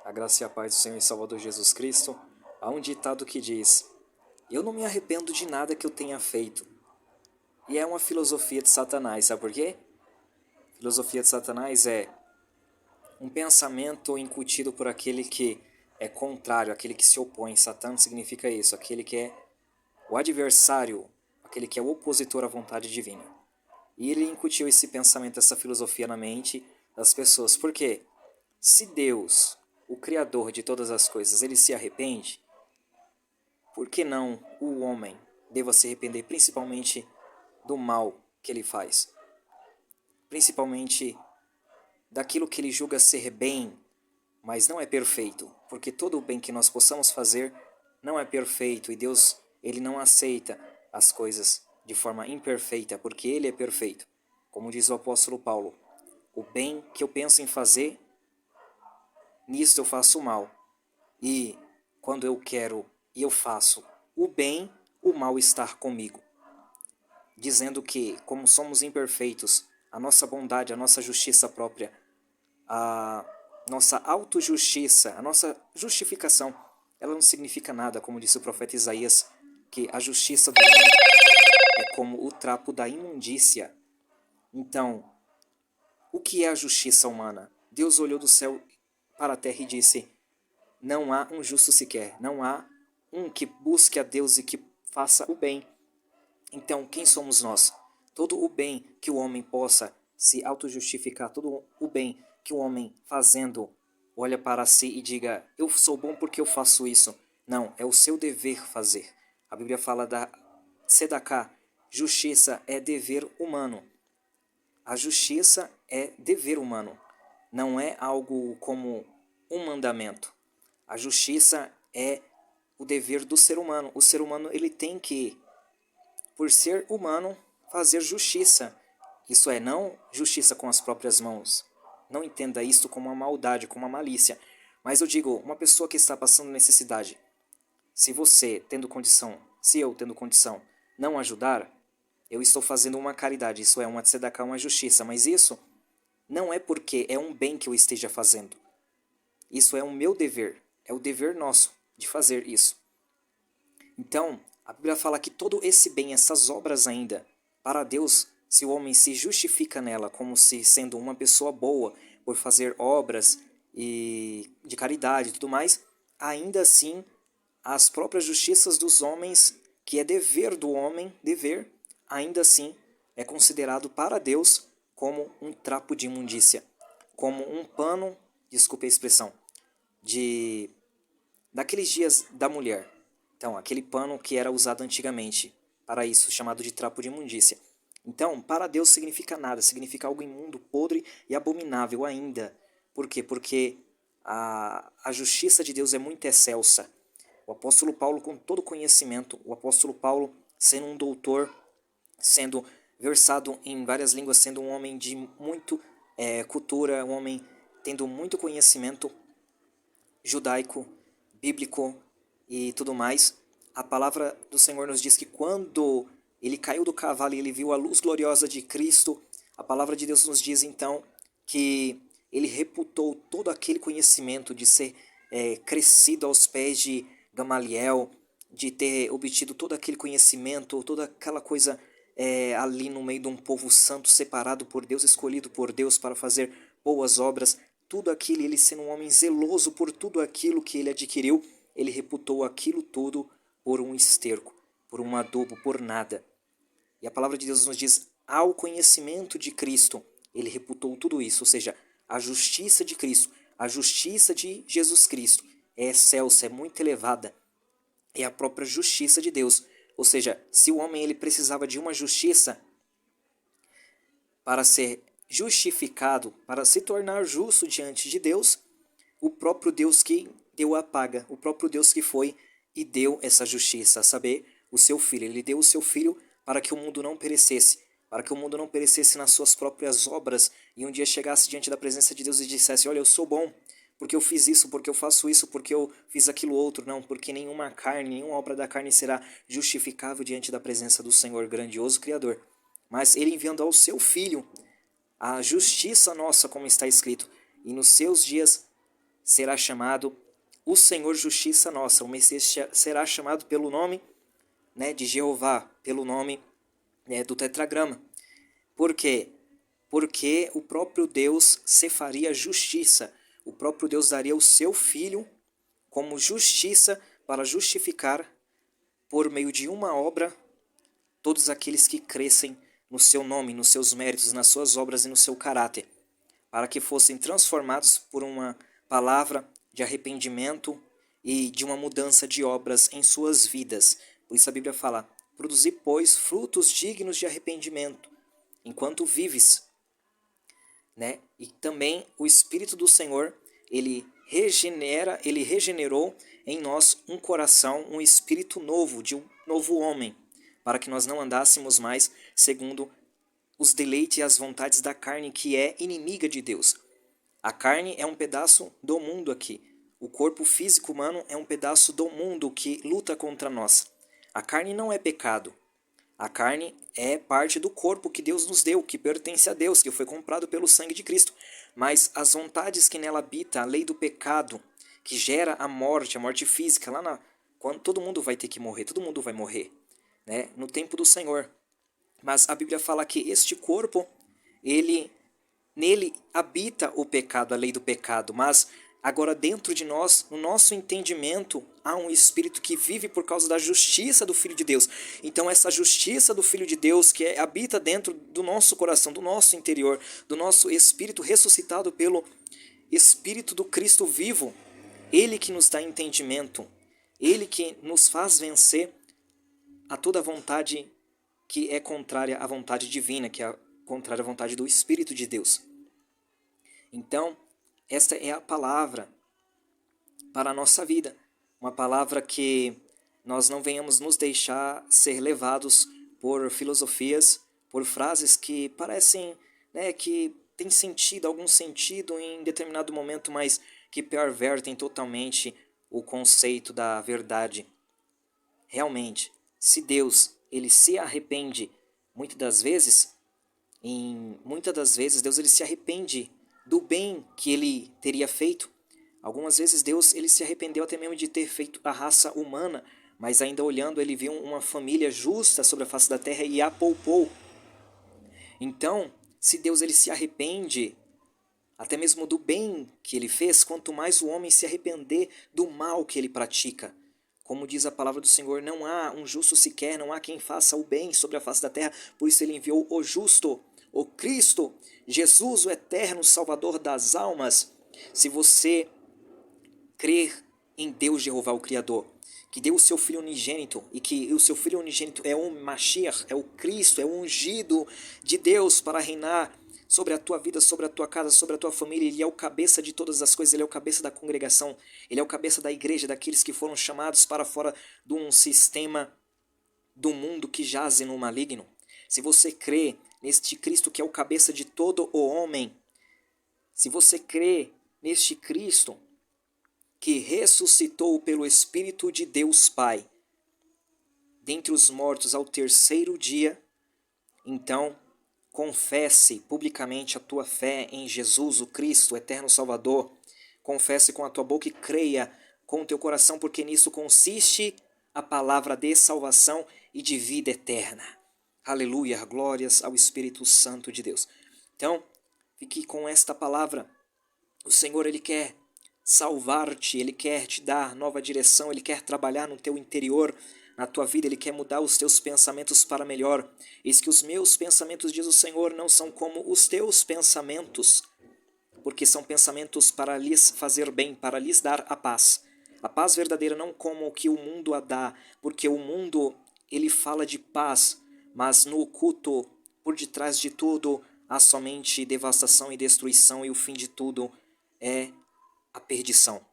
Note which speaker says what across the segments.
Speaker 1: A graça e a paz do Senhor e Salvador Jesus Cristo. Há um ditado que diz: eu não me arrependo de nada que eu tenha feito. E é uma filosofia de Satanás, sabe por quê? Filosofia de Satanás é um pensamento incutido por aquele que é contrário, aquele que se opõe. Satã significa isso, aquele que é o adversário, aquele que é o opositor à vontade divina. E ele incutiu esse pensamento, essa filosofia na mente das pessoas. Por quê? Se Deus, o Criador de todas as coisas, ele se arrepende, por que não o homem deva se arrepender principalmente do mal que ele faz? Principalmente daquilo que ele julga ser bem, mas não é perfeito, porque todo o bem que nós possamos fazer não é perfeito e Deus, ele não aceita as coisas de forma imperfeita, porque ele é perfeito. Como diz o apóstolo Paulo, o bem que eu penso em fazer, nisto eu faço o mal. E quando eu quero e eu faço o bem, o mal está comigo. Dizendo que, como somos imperfeitos, a nossa bondade, a nossa justiça própria, a nossa autojustiça, a nossa justificação, ela não significa nada, como disse o profeta Isaías, que a justiça do homem é como o trapo da imundícia. Então, o que é a justiça humana? Deus olhou do céu para a terra e disse: não há um justo sequer, não há um que busque a Deus e que faça o bem. Então, quem somos nós? Todo o bem que o homem possa se auto-justificar, todo o bem que o homem fazendo olha para si e diga: eu sou bom porque eu faço isso. Não, é o seu dever fazer. A Bíblia fala da Sedaká, justiça é dever humano. A justiça é dever humano, não é algo como um mandamento. A justiça é o dever do ser humano. O ser humano ele tem que, por ser humano, fazer justiça. Isso é, não justiça com as próprias mãos. Não entenda isto como uma maldade, como uma malícia. Mas eu digo, uma pessoa que está passando necessidade, se você, tendo condição, se eu, tendo condição, não ajudar, eu estou fazendo uma caridade, isso é, uma tzedakah, uma justiça. Mas isso não é porque é um bem que eu esteja fazendo. Isso é o meu dever, é o dever nosso de fazer isso. Então, a Bíblia fala que todo esse bem, essas obras ainda, para Deus, se o homem se justifica nela como se sendo uma pessoa boa por fazer obras e de caridade e tudo mais, ainda assim, as próprias justiças dos homens, que é dever do homem, dever, ainda assim é considerado para Deus como um trapo de imundícia, como um pano, desculpe a expressão, daqueles dias da mulher. Então, aquele pano que era usado antigamente para isso, chamado de trapo de imundícia. Então, para Deus significa nada, significa algo imundo, podre e abominável ainda. Por quê? Porque a justiça de Deus é muito excelsa. O apóstolo Paulo, com todo conhecimento, o apóstolo Paulo, sendo um doutor, sendo versado em várias línguas, sendo um homem de muito cultura, um homem tendo muito conhecimento judaico, bíblico e tudo mais, a palavra do Senhor nos diz que quando ele caiu do cavalo e ele viu a luz gloriosa de Cristo, a palavra de Deus nos diz então que ele reputou todo aquele conhecimento de ser crescido aos pés de Gamaliel, de ter obtido todo aquele conhecimento, toda aquela coisa ali no meio de um povo santo, separado por Deus, escolhido por Deus para fazer boas obras. Tudo aquilo, ele sendo um homem zeloso por tudo aquilo que ele adquiriu, ele reputou aquilo tudo por um esterco, por um adubo, por nada. E a palavra de Deus nos diz, ao conhecimento de Cristo, ele reputou tudo isso, ou seja, a justiça de Cristo, a justiça de Jesus Cristo é excelsa, é muito elevada, é a própria justiça de Deus. Ou seja, se o homem ele precisava de uma justiça para ser justificado, para se tornar justo diante de Deus, o próprio Deus que deu a paga, o próprio Deus que foi e deu essa justiça, a saber, o seu Filho. Ele deu o seu Filho para que o mundo não perecesse, para que o mundo não perecesse nas suas próprias obras e um dia chegasse diante da presença de Deus e dissesse, olha, eu sou bom, porque eu fiz isso, porque eu faço isso, porque eu fiz aquilo outro. Não, porque nenhuma carne, nenhuma obra da carne será justificável diante da presença do Senhor, grandioso Criador. Mas ele enviando ao seu Filho a justiça nossa, como está escrito, e nos seus dias será chamado o Senhor Justiça Nossa. O Messias será chamado pelo nome, né, de Jeová, pelo nome, né, do tetragrama. Por quê? Porque o próprio Deus se faria justiça. O próprio Deus daria o seu Filho como justiça para justificar, por meio de uma obra, todos aqueles que crescem no seu nome, nos seus méritos, nas suas obras e no seu caráter, para que fossem transformados por uma palavra de arrependimento e de uma mudança de obras em suas vidas. Por isso a Bíblia fala: produzi, pois, frutos dignos de arrependimento, enquanto vives. Né? E também o Espírito do Senhor, ele regenerou em nós um coração, um espírito novo, de um novo homem, para que nós não andássemos mais segundo os deleites e as vontades da carne, que é inimiga de Deus. A carne é um pedaço do mundo aqui. O corpo físico humano é um pedaço do mundo que luta contra nós. A carne não é pecado. A carne é parte do corpo que Deus nos deu, que pertence a Deus, que foi comprado pelo sangue de Cristo. Mas as vontades que nela habitam, a lei do pecado, que gera a morte física, quando todo mundo vai ter que morrer, todo mundo vai morrer, né? No tempo do Senhor. Mas a Bíblia fala que este corpo, nele habita o pecado, a lei do pecado, mas agora dentro de nós, no nosso entendimento, há um Espírito que vive por causa da justiça do Filho de Deus. Então essa justiça do Filho de Deus que habita dentro do nosso coração, do nosso interior, do nosso espírito ressuscitado pelo Espírito do Cristo vivo, Ele que nos dá entendimento, Ele que nos faz vencer a toda vontade que é contrária à vontade divina, que é contrária à vontade do Espírito de Deus. Então, esta é a palavra para a nossa vida. Uma palavra que nós não venhamos nos deixar ser levados por filosofias, por frases que parecem, né, que têm sentido, algum sentido em determinado momento, mas que pervertem totalmente o conceito da verdade. Realmente, se Deus ele se arrepende, muitas das vezes Deus ele se arrepende do bem que ele teria feito. Algumas vezes Deus ele se arrependeu até mesmo de ter feito a raça humana, mas ainda olhando ele viu uma família justa sobre a face da terra e a poupou. Então, se Deus ele se arrepende até mesmo do bem que ele fez, quanto mais o homem se arrepender do mal que ele pratica. Como diz a palavra do Senhor, não há um justo sequer, não há quem faça o bem sobre a face da terra, por isso ele enviou o justo, o Cristo, Jesus, o eterno Salvador das almas. Se você crer em Deus Jeová, o Criador, que deu o seu Filho unigênito, e que o seu Filho unigênito é o Mashiach, é o Cristo, é o ungido de Deus para reinar sobre a tua vida, sobre a tua casa, sobre a tua família. Ele é o cabeça de todas as coisas, ele é o cabeça da congregação, ele é o cabeça da igreja, daqueles que foram chamados para fora de um sistema do mundo que jaze no maligno. Se você crê neste Cristo que é o cabeça de todo o homem, se você crê neste Cristo que ressuscitou pelo Espírito de Deus Pai dentre os mortos ao terceiro dia, então confesse publicamente a tua fé em Jesus, o Cristo, o eterno Salvador. Confesse com a tua boca e creia com o teu coração, porque nisso consiste a palavra de salvação e de vida eterna. Aleluia, glórias ao Espírito Santo de Deus. Então, fique com esta palavra. O Senhor, Ele quer salvar-te, Ele quer te dar nova direção, Ele quer trabalhar no teu interior, na tua vida, Ele quer mudar os teus pensamentos para melhor. Eis que os meus pensamentos, diz o Senhor, não são como os teus pensamentos, porque são pensamentos para lhes fazer bem, para lhes dar a paz. A paz verdadeira, não como o que o mundo a dá, porque o mundo, ele fala de paz, mas no oculto, por detrás de tudo, há somente devastação e destruição, e o fim de tudo é a perdição.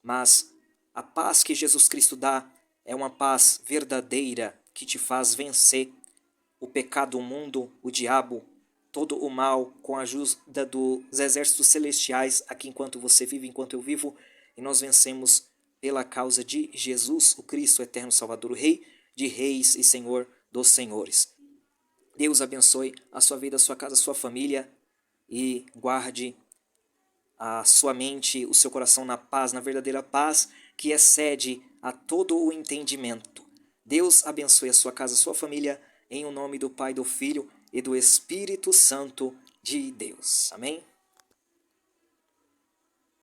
Speaker 1: Mas a paz que Jesus Cristo dá é uma paz verdadeira que te faz vencer o pecado, o mundo, o diabo, todo o mal, com a ajuda dos exércitos celestiais, aqui enquanto você vive, enquanto eu vivo, e nós vencemos pela causa de Jesus, o Cristo, o eterno Salvador, o Rei de reis e Senhor dos senhores. Deus abençoe a sua vida, a sua casa, a sua família, e guarde a sua mente, o seu coração na paz, na verdadeira paz que excede a todo o entendimento. Deus abençoe a sua casa, a sua família, em o nome do Pai, do Filho e do Espírito Santo de Deus. Amém?